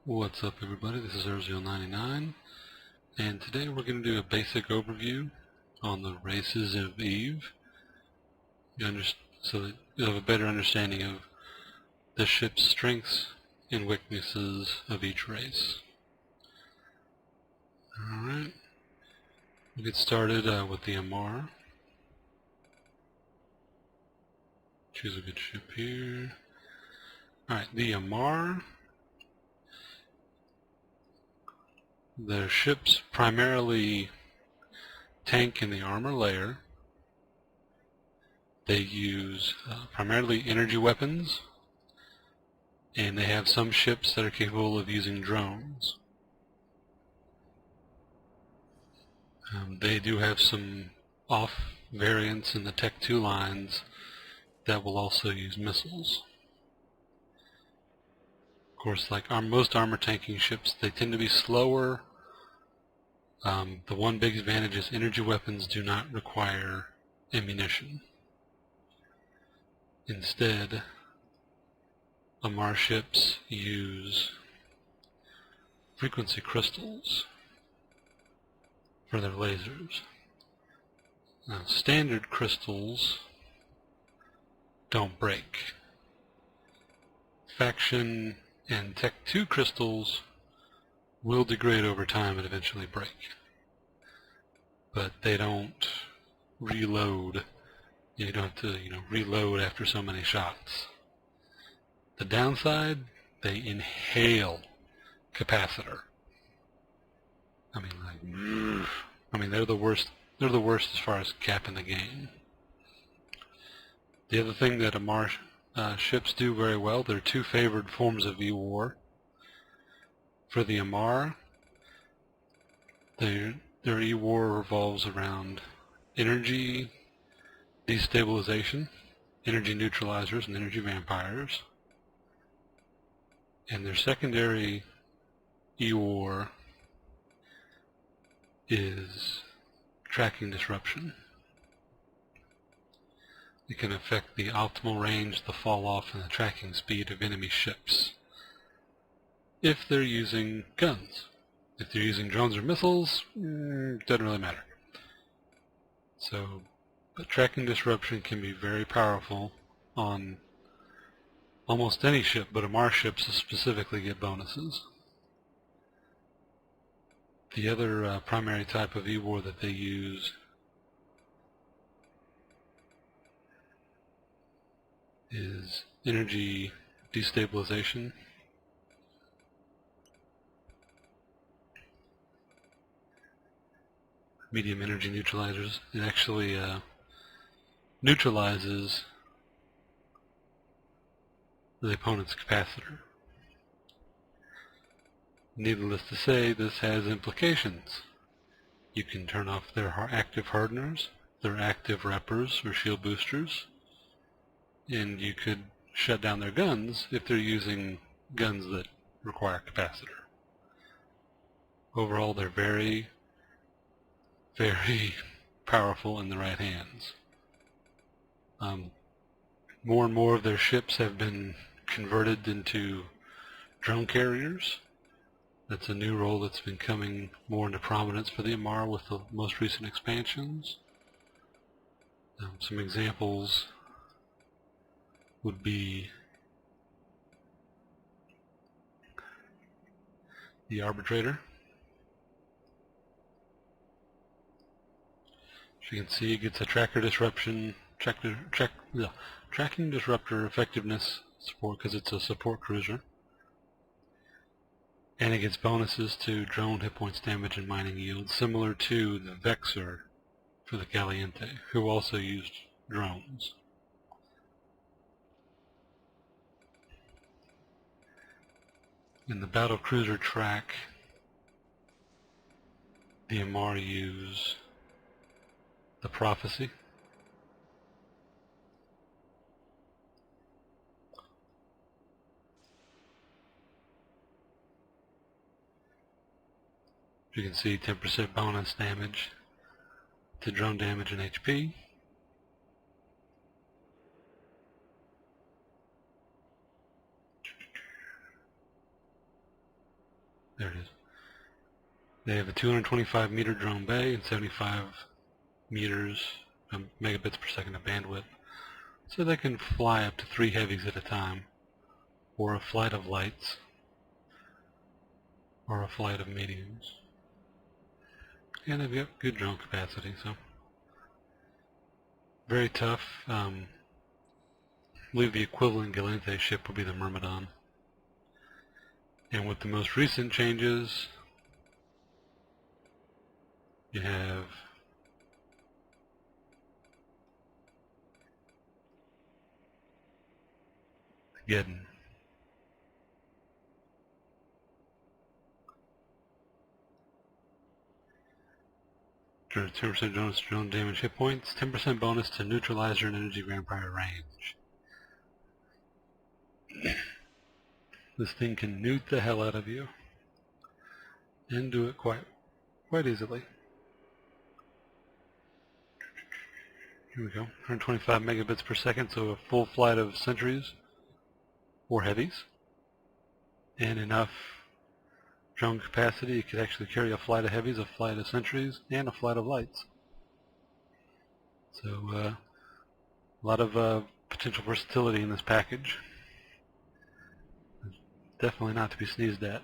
What's up, everybody? This is Erzio99, and today we're going to do a basic overview on the races of Eve, so that you'll have a better understanding of the ship's strengths and weaknesses of each race. Alright, we'll get started with the Amarr. Choose a good ship here. Alright, the Amarr. Their ships primarily tank in the armor layer. They use primarily energy weapons, and they have some ships that are capable of using drones. They do have some off variants in the Tech 2 lines that will also use missiles. Of course, like most armor tanking ships, they tend to be slower. The one big advantage is energy weapons do not require ammunition. Instead, Amarr ships use frequency crystals for their lasers. Now, standard crystals don't break. Faction and Tech 2 crystals will degrade over time and eventually break, but they don't reload. You don't have to, reload after so many shots. The downside, they inhale capacitor. They're the worst. They're the worst as far as capping the game. The other thing that Amarr ships do very well, there are two favored forms of E-War. For the Amarr, their E-War revolves around energy destabilization, energy neutralizers, and energy vampires. And their secondary E-War is tracking disruption. It can affect the optimal range, the fall off, and the tracking speed of enemy ships if they're using guns. If they're using drones or missiles, doesn't really matter. So, but tracking disruption can be very powerful on almost any ship, but Amarr ships specifically get bonuses. The other primary type of E-War that they use is energy destabilization. Medium energy neutralizers. It actually neutralizes the opponent's capacitor. Needless to say, this has implications. You can turn off their active hardeners, their active reppers or shield boosters, and you could shut down their guns if they're using guns that require capacitor. Overall, they're very, very powerful in the right hands. More and more of their ships have been converted into drone carriers. That's a new role that's been coming more into prominence for the Amarr with the most recent expansions. Some examples would be the Arbitrator. As you can see, it gets a tracking disruptor effectiveness support because it's a support cruiser. And it gets bonuses to drone hit points, damage, and mining yield, similar to the Vexor for the Caliente, who also used drones. In the battle cruiser track, the Amarr use the Prophecy. You can see 10% bonus damage to drone damage and HP. There it is. They have a 225 meter drone bay and 75 meters megabits per second of bandwidth, so they can fly up to 3 heavies at a time, or a flight of lights, or a flight of mediums. And they've got good drone capacity, so very tough. I believe the equivalent Gallente ship would be the Myrmidon. And with the most recent changes, you have the Geddon. 10% bonus to drone damage hit points, 10% bonus to neutralizer and energy vampire range. This thing can nuke the hell out of you, and do it quite easily. Here we go, 125 megabits per second, so a full flight of sentries or heavies, and enough drone capacity. You could actually carry a flight of heavies, a flight of sentries, and a flight of lights. So a lot of potential versatility in this package. Definitely not to be sneezed at.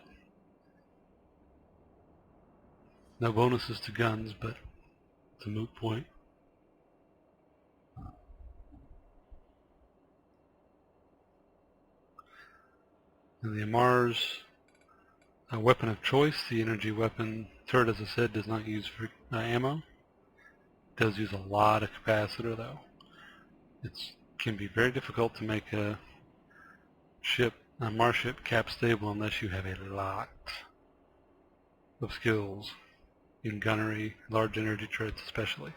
No bonuses to guns, but it's a moot point. And the Amar's weapon of choice, the energy weapon turret, as I said, does not use ammo. It does use a lot of capacitor, though. It can be very difficult to make a Mars ship cap stable unless you have a lot of skills in gunnery, large energy turrets especially.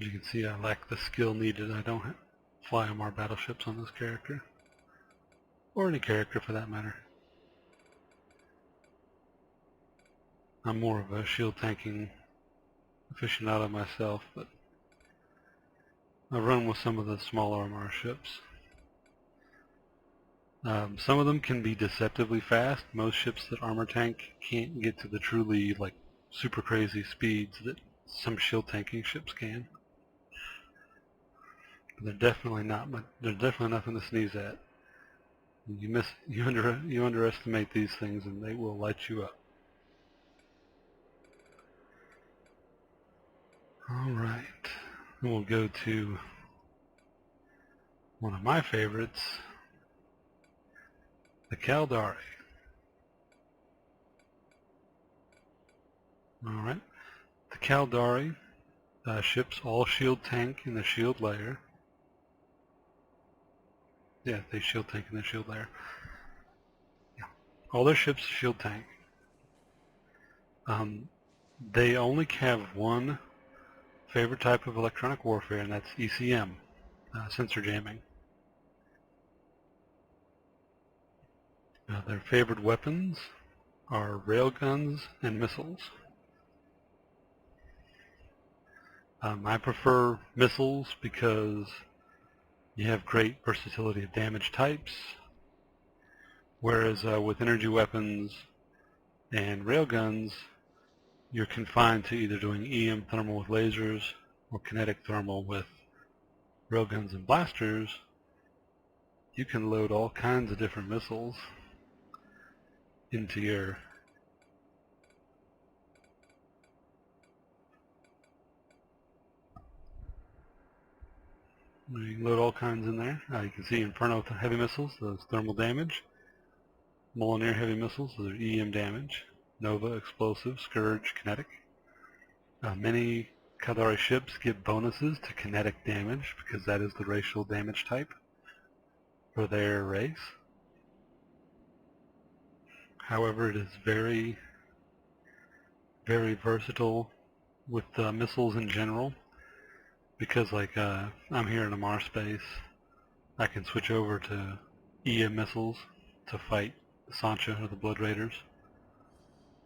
As you can see, I lack the skill needed. I don't fly Amar battleships on this character, or any character for that matter. I'm more of a shield tanking aficionado myself, but I run with some of the smaller Amar ships. Some of them can be deceptively fast. Most ships that armor tank can't get to the truly super crazy speeds that some shield tanking ships can. But they're definitely nothing to sneeze at. You underestimate these things and they will light you up. Alright, then we'll go to one of my favorites, the Caldari. Alright, the Caldari ships all shield tank in the shield layer. Yeah, they shield tank in the shield layer. Yeah. All their ships shield tank. They only have one favorite type of electronic warfare, and that's ECM, sensor jamming. Their favorite weapons are railguns and missiles. I prefer missiles because you have great versatility of damage types, whereas with energy weapons and railguns, you're confined to either doing EM thermal with lasers or kinetic thermal with railguns and blasters. You can load all kinds of different missiles into your you can load all kinds in there. You can see Inferno heavy missiles, those thermal damage. Molineer heavy missiles, those are EM damage. Nova explosive, Scourge kinetic. Many Caldari ships get bonuses to kinetic damage because that is the racial damage type for their race. However, it is very, very versatile with missiles in general, because I'm here in Amar space, I can switch over to EM missiles to fight Sancha or the Blood Raiders.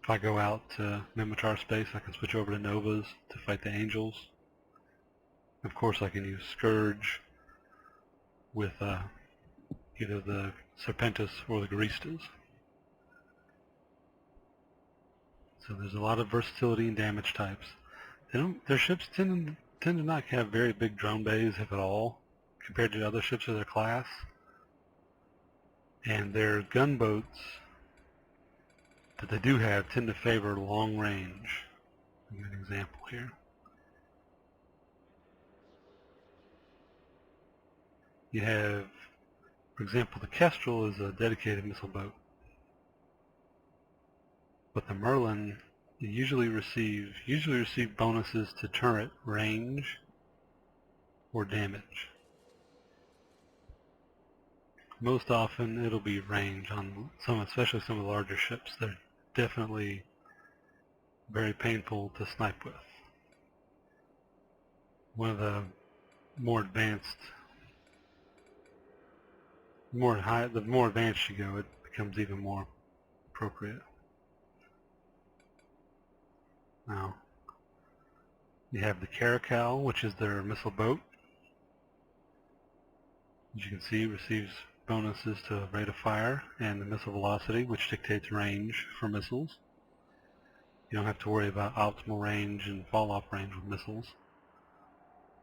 If I go out to Minmatar space, I can switch over to Novas to fight the Angels. Of course, I can use Scourge with either the Serpentis or the Guristas. So there's a lot of versatility in damage types. Their ships tend to not have very big drone bays, if at all, compared to other ships of their class. And their gunboats that they do have tend to favor long range. I'll give you an example here. You have, for example, the Kestrel is a dedicated missile boat. But the Merlin usually receive bonuses to turret range or damage. Most often it'll be range on some, especially some of the larger ships. They're definitely very painful to snipe with. One of the more advanced, the more advanced you go, it becomes even more appropriate. Now, you have the Caracal, which is their missile boat. As you can see, receives bonuses to rate of fire and the missile velocity, which dictates range for missiles. You don't have to worry about optimal range and fall-off range with missiles.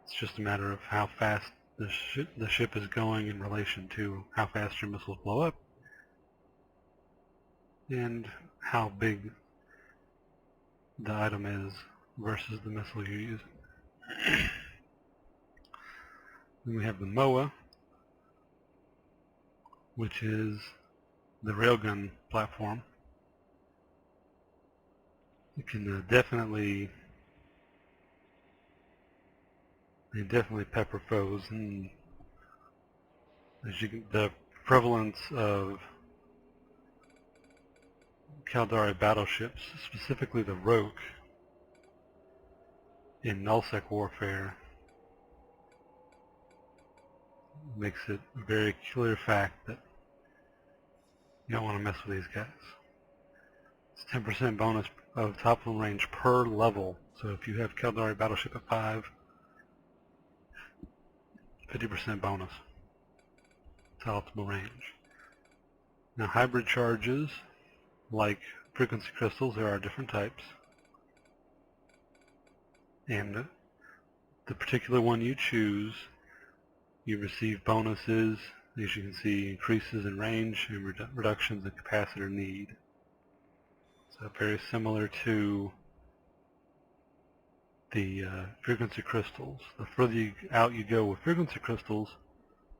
It's just a matter of how fast the ship is going in relation to how fast your missiles blow up and how big the item is versus the missile you're using. Then we have the MOA, which is the railgun platform. It can definitely pepper foes, and the prevalence of Caldari battleships, specifically the Roke, in nullsec warfare makes it a very clear fact that you don't want to mess with these guys. It's 10% bonus of top level range per level. So if you have Caldari battleship at 5, 50% bonus to optimal range. Now hybrid charges, like frequency crystals, there are different types. And the particular one you choose, you receive bonuses, as you can see, increases in range and reductions in capacitor need. So very similar to the frequency crystals. The further out you go with frequency crystals,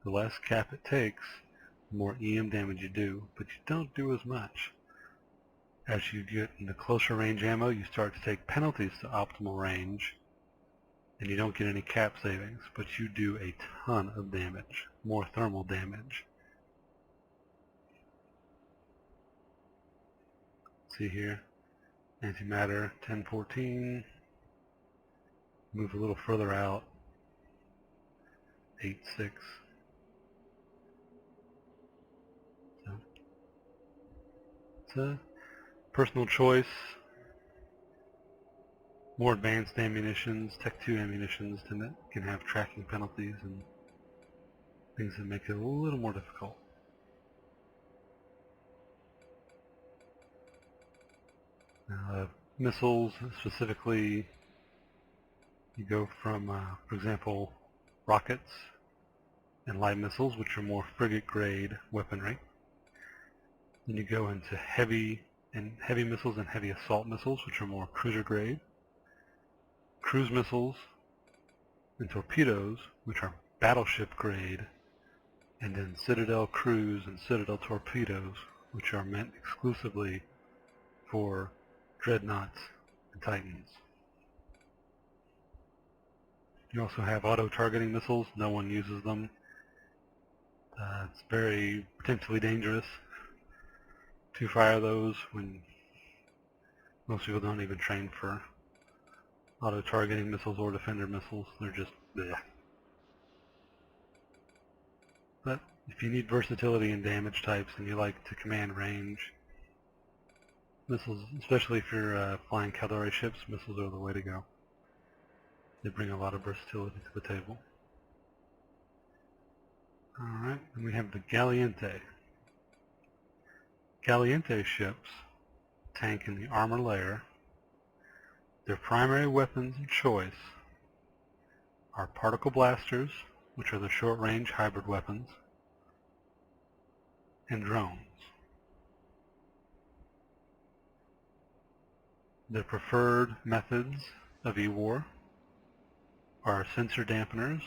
the less cap it takes, the more EM damage you do, but you don't do as much. As you get into closer range ammo, you start to take penalties to optimal range, and you don't get any cap savings, but you do a ton of damage, more thermal damage. See here, antimatter 1014, move a little further out, 8.6. So it's a personal choice. More advanced ammunitions, Tech 2 ammunitions, can have tracking penalties and things that make it a little more difficult. Now, missiles, specifically, you go from, for example, rockets and light missiles, which are more frigate-grade weaponry. Then you go into heavy missiles and heavy assault missiles, which are more cruiser-grade. Cruise missiles and torpedoes, which are battleship grade, and then Citadel cruise and Citadel torpedoes, which are meant exclusively for dreadnoughts and Titans. You also have auto-targeting missiles. No one uses them. It's very potentially dangerous to fire those when most people don't even train for auto-targeting missiles or defender missiles. They're just bleh. But if you need versatility in damage types and you like to command range, missiles, especially if you're flying Caldari ships, missiles are the way to go. They bring a lot of versatility to the table. Alright, and we have the Galeente. Galeente ships tank in the armor layer. Their primary weapons of choice are particle blasters, which are the short-range hybrid weapons, and drones. Their preferred methods of E-War are sensor dampeners,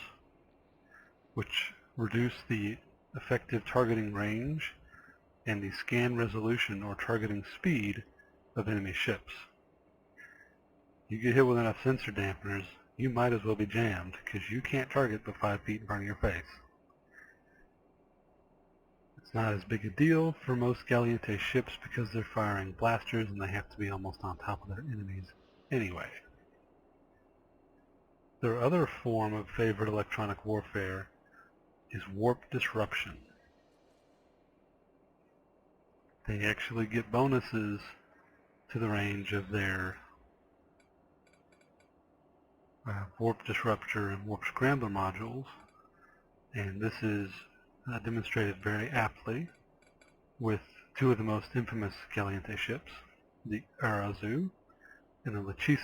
which reduce the effective targeting range and the scan resolution or targeting speed of enemy ships. You get hit with enough sensor dampeners, you might as well be jammed, because you can't target but 5 feet in front of your face. It's not as big a deal for most Galeente ships because they're firing blasters and they have to be almost on top of their enemies anyway. Their other form of favorite electronic warfare is warp disruption. They actually get bonuses to the range of their warp disruptor and warp scrambler modules, and this is demonstrated very aptly with two of the most infamous Galeente ships, the Arazu and the Lachesis.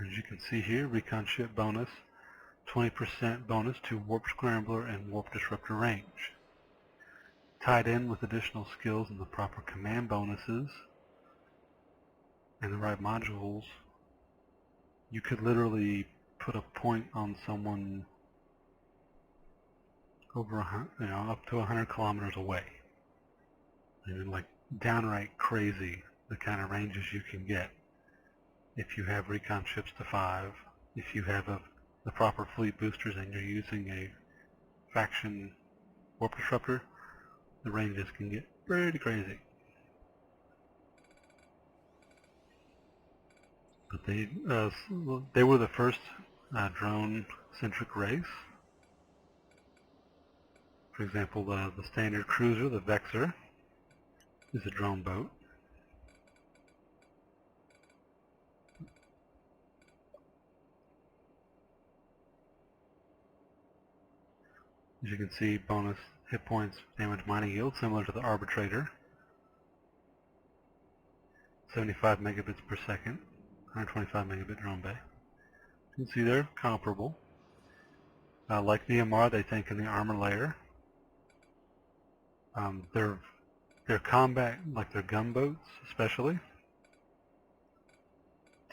As you can see here, recon ship bonus, 20% bonus to warp scrambler and warp disruptor range. Tied in with additional skills and the proper command bonuses and the right modules, you could literally put a point on someone over up to 100 kilometers away. And like downright crazy the kind of ranges you can get if you have recon ships to 5, if you have the proper fleet boosters and you're using a faction warp disruptor. The ranges can get pretty crazy. But they were the first drone-centric race. For example, the standard cruiser, the Vexor, is a drone boat. As you can see, bonus hit points, damage, mining yield, similar to the Arbitrator. 75 megabits per second, 125 megabit drone bay. You can see they're comparable. Like the MR, they tank in the armor layer. Their combat, like their gunboats especially,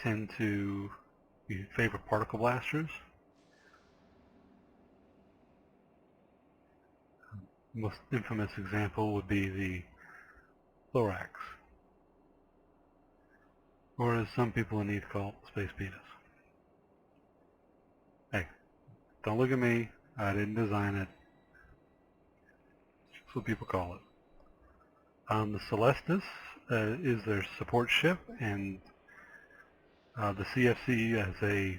tend to favor particle blasters. Most infamous example would be the Thorax, or as some people in need call it, Space Penis. Hey, don't look at me, I didn't design it. That's what people call it. The Celestis is their support ship, and the CFC has a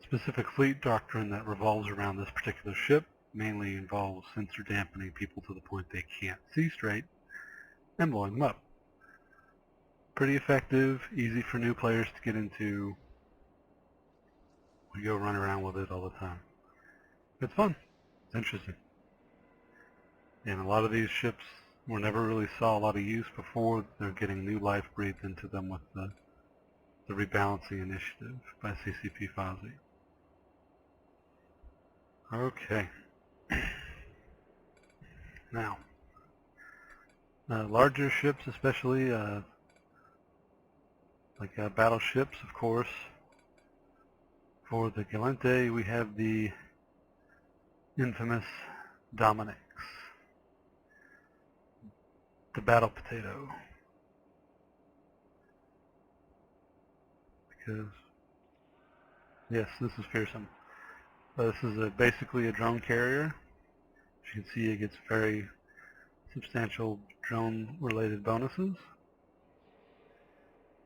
specific fleet doctrine that revolves around this particular ship. Mainly involves sensor dampening people to the point they can't see straight and blowing them up. Pretty effective, easy for new players to get into. We go run around with it all the time. It's fun. It's interesting. And a lot of these ships were never really saw a lot of use before. They're getting new life breathed into them with the rebalancing initiative by CCP FOSI. Okay. Now, larger ships, especially like battleships, of course. For the Galeente, we have the infamous Dominix, the battle potato. Because, yes, this is fearsome. This is basically a drone carrier. As you can see, it gets very substantial drone-related bonuses.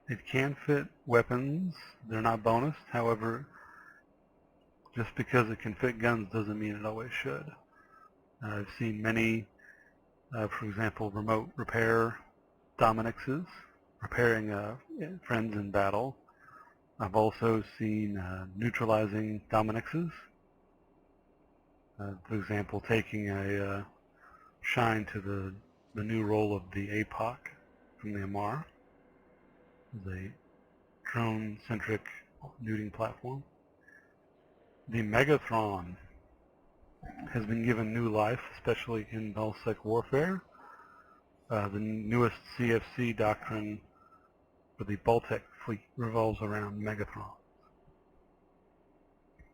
It can fit weapons. They're not bonused. However, just because it can fit guns doesn't mean it always should. I've seen many, for example, remote repair Dominixes, repairing friends in battle. I've also seen neutralizing Dominixes. For example, taking a shine to the new role of the APOC from the Amarr, the drone-centric looting platform. The Megathron has been given new life, especially in nullsec warfare. The newest CFC doctrine for the Baltic fleet revolves around Megathron.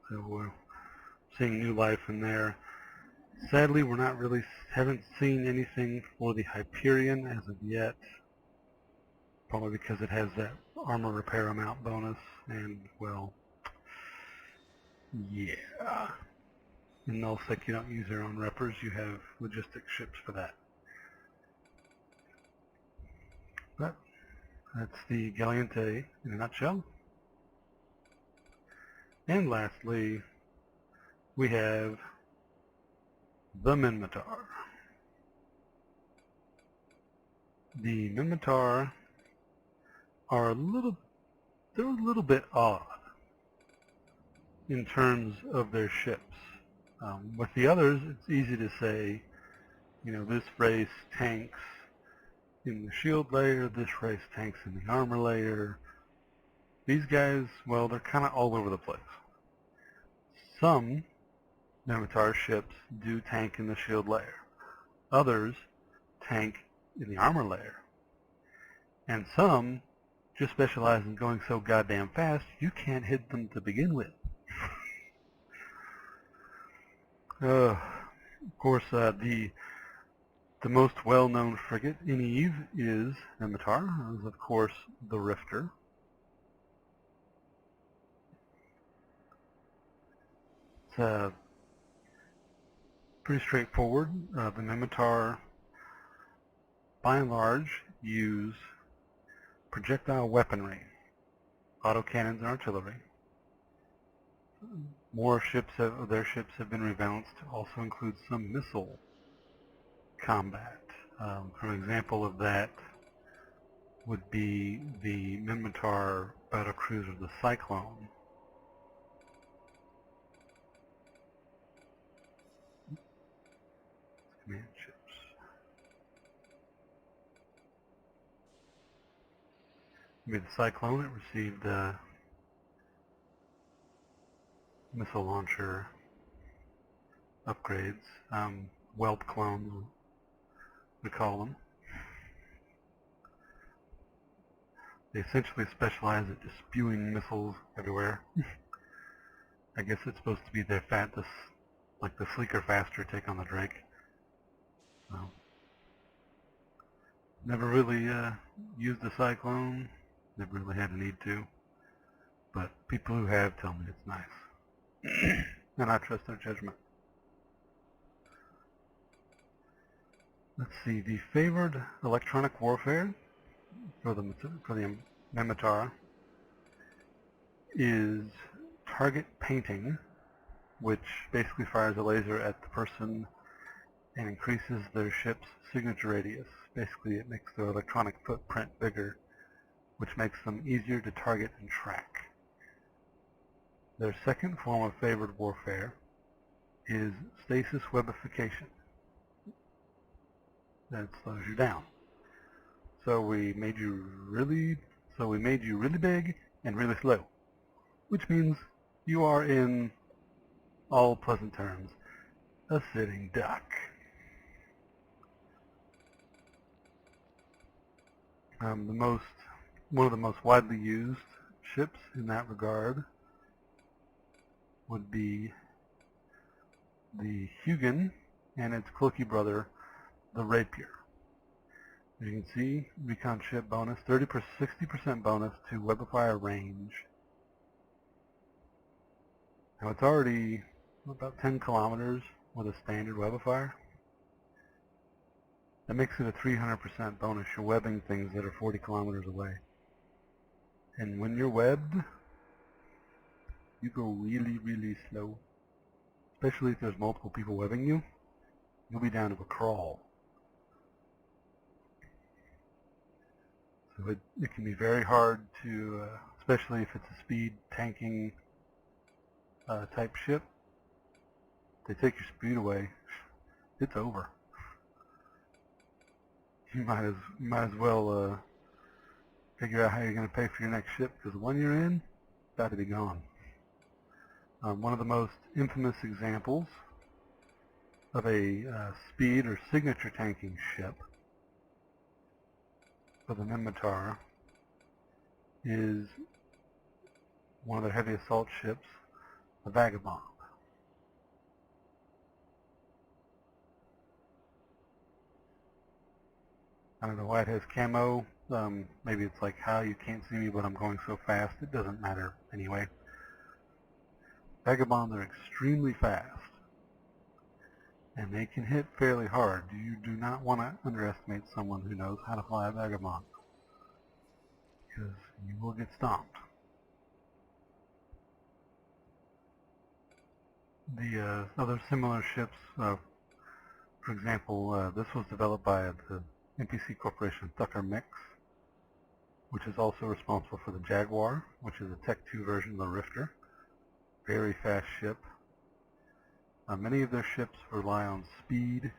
So we're seeing new life in there. Sadly, haven't seen anything for the Hyperion as of yet, probably because it has that armor repair amount bonus, and, well, yeah. In nullsec, you don't use your own reppers, you have logistic ships for that. But that's the Galiente in a nutshell. And lastly, we have the Minmatar. The Minmatar are a little bit odd in terms of their ships. With the others, it's easy to say, you know, this race tanks in the shield layer, this race tanks in the armor layer. These guys, well, they're kind of all over the place. Some Minmatar ships do tank in the shield layer. Others tank in the armor layer. And some just specialize in going so goddamn fast, you can't hit them to begin with. Of course, the most well-known frigate in EVE is Minmatar, is of course the Rifter. It's pretty straightforward. The Minmatar, by and large, use projectile weaponry, autocannons and artillery. More of their ships have been rebalanced to also include some missile combat. For an example of that would be the Minmatar battlecruiser, the Cyclone. Command ships. With the Cyclone, it received missile launcher upgrades, weld clones, we call them. They essentially specialize at just spewing missiles everywhere. I guess it's supposed to be their like the sleeker, faster take on the Drake. Never really used the Cyclone, never really had a need to, but people who have tell me it's nice. And I trust their judgment. Let's see, the favored electronic warfare for the Minmatar is target painting, which basically fires a laser at the person and increases their ship's signature radius. Basically, it makes their electronic footprint bigger, which makes them easier to target and track. Their second form of favored warfare is stasis webification. That slows you down. So we made you really big and really slow, which means you are, in all pleasant terms, a sitting duck. One of the most widely used ships in that regard would be the Hugin and its cloaky brother, the Rapier. As you can see, recon ship bonus, 60% bonus to webfire range. Now it's already about 10 kilometers with a standard webfire. That makes it a 300% bonus. You're webbing things that are 40 kilometers away. And when you're webbed, you go really, really slow. Especially if there's multiple people webbing you, you'll be down to a crawl. So it can be very hard to, especially if it's a speed tanking type ship, they take your speed away, it's over. You might as well figure out how you're going to pay for your next ship, because the one you're in, about to be gone. One of the most infamous examples of a speed or signature tanking ship for the Minmatar is one of their heavy assault ships, the Vagabond. I don't know why it has camo. Maybe it's like, how you can't see me, but I'm going so fast. It doesn't matter anyway. Vagabonds are extremely fast, and they can hit fairly hard. You do not want to underestimate someone who knows how to fly a Vagabond, because you will get stomped. The other similar ships, for example, this was developed by the NPC Corporation Thucker Mix, which is also responsible for the Jaguar, which is a Tech 2 version of the Rifter. Very fast ship. Many of their ships rely on speed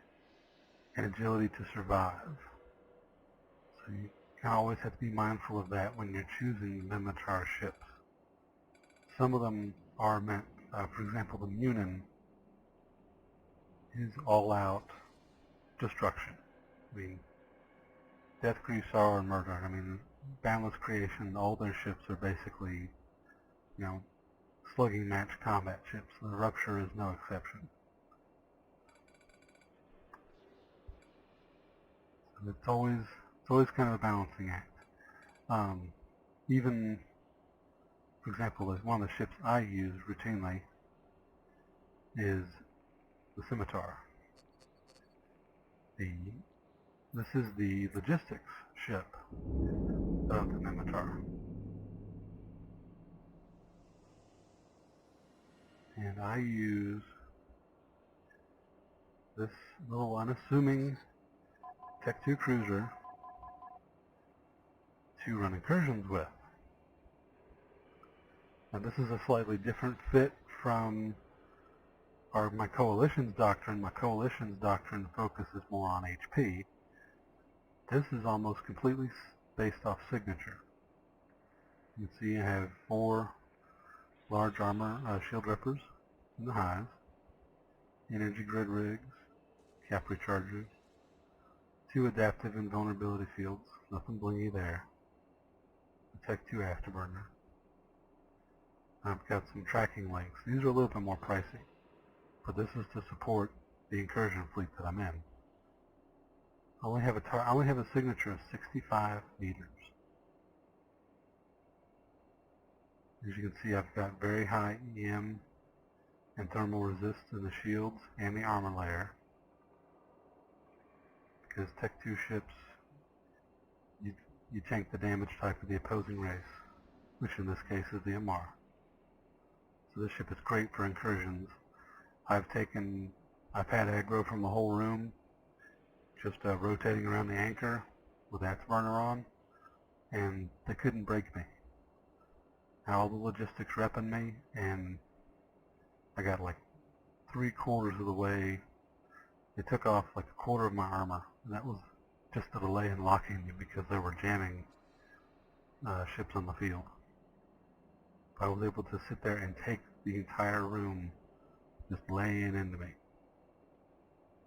and agility to survive. So you always have to be mindful of that when you're choosing Minmatar ships. Some of them are meant, for example, the Munin is all-out destruction. I mean, death, grief, sorrow, and murder. I mean, Boundless Creation, all their ships are basically, slugging match combat ships. The Rupture is no exception. So it's always kind of a balancing act. Even, for example, one of the ships I use routinely is the Scimitar. This is the logistics ship of the Minmatar. And I use this little unassuming Tech 2 cruiser to run incursions with. Now this is a slightly different fit from my Coalition's doctrine. My Coalition's doctrine focuses more on HP. This is almost completely based off signature. You can see I have 4 large armor shield rippers in the hives, energy grid rigs, cap rechargers, 2 adaptive invulnerability fields, nothing blingy there, a Tech 2 afterburner. I've got some tracking links. These are a little bit more pricey, but this is to support the incursion fleet that I'm in. I only have a signature of 65 meters. As you can see, I've got very high EM and thermal resist in the shields and the armor layer, because Tech 2 ships, you tank the damage type of the opposing race, which in this case is the MR. So this ship is great for incursions. I've had aggro from the whole room, just rotating around the anchor with afterburner on, and they couldn't break me. All the logistics repping me, and I got like 3/4 of the way. They took off like 1/4 of my armor, and that was just a delay in locking me because they were jamming ships on the field. I was able to sit there and take the entire room just laying into me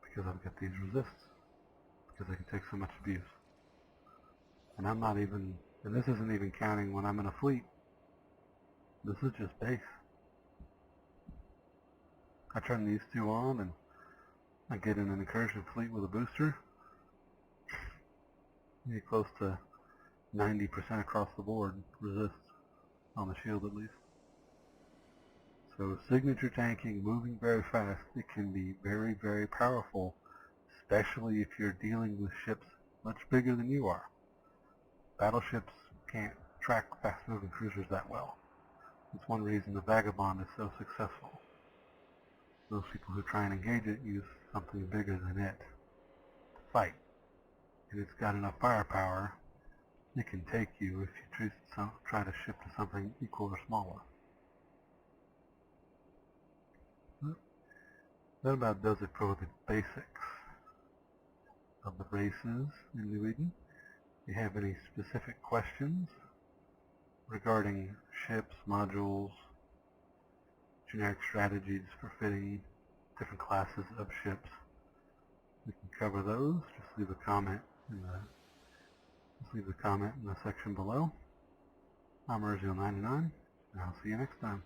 because I've got these resists, because I can take so much abuse. And and this isn't even counting when I'm in a fleet. This is just base. I turn these 2 on and I get in an incursion fleet with a booster. You get close to 90% across the board resists on the shield at least. So signature tanking, moving very fast, it can be very, very powerful, especially if you're dealing with ships much bigger than you are. Battleships can't track fast-moving cruisers that well. It's one reason the Vagabond is so successful. Those people who try and engage it use something bigger than it to fight. And it's got enough firepower, it can take you if you try to ship to something equal or smaller. That about does it for the basics of the races in New Eden. If you have any specific questions regarding ships, modules, generic strategies for fitting different classes of ships, we can cover those. Just leave a comment in the section below. I'm Urzio99, and I'll see you next time.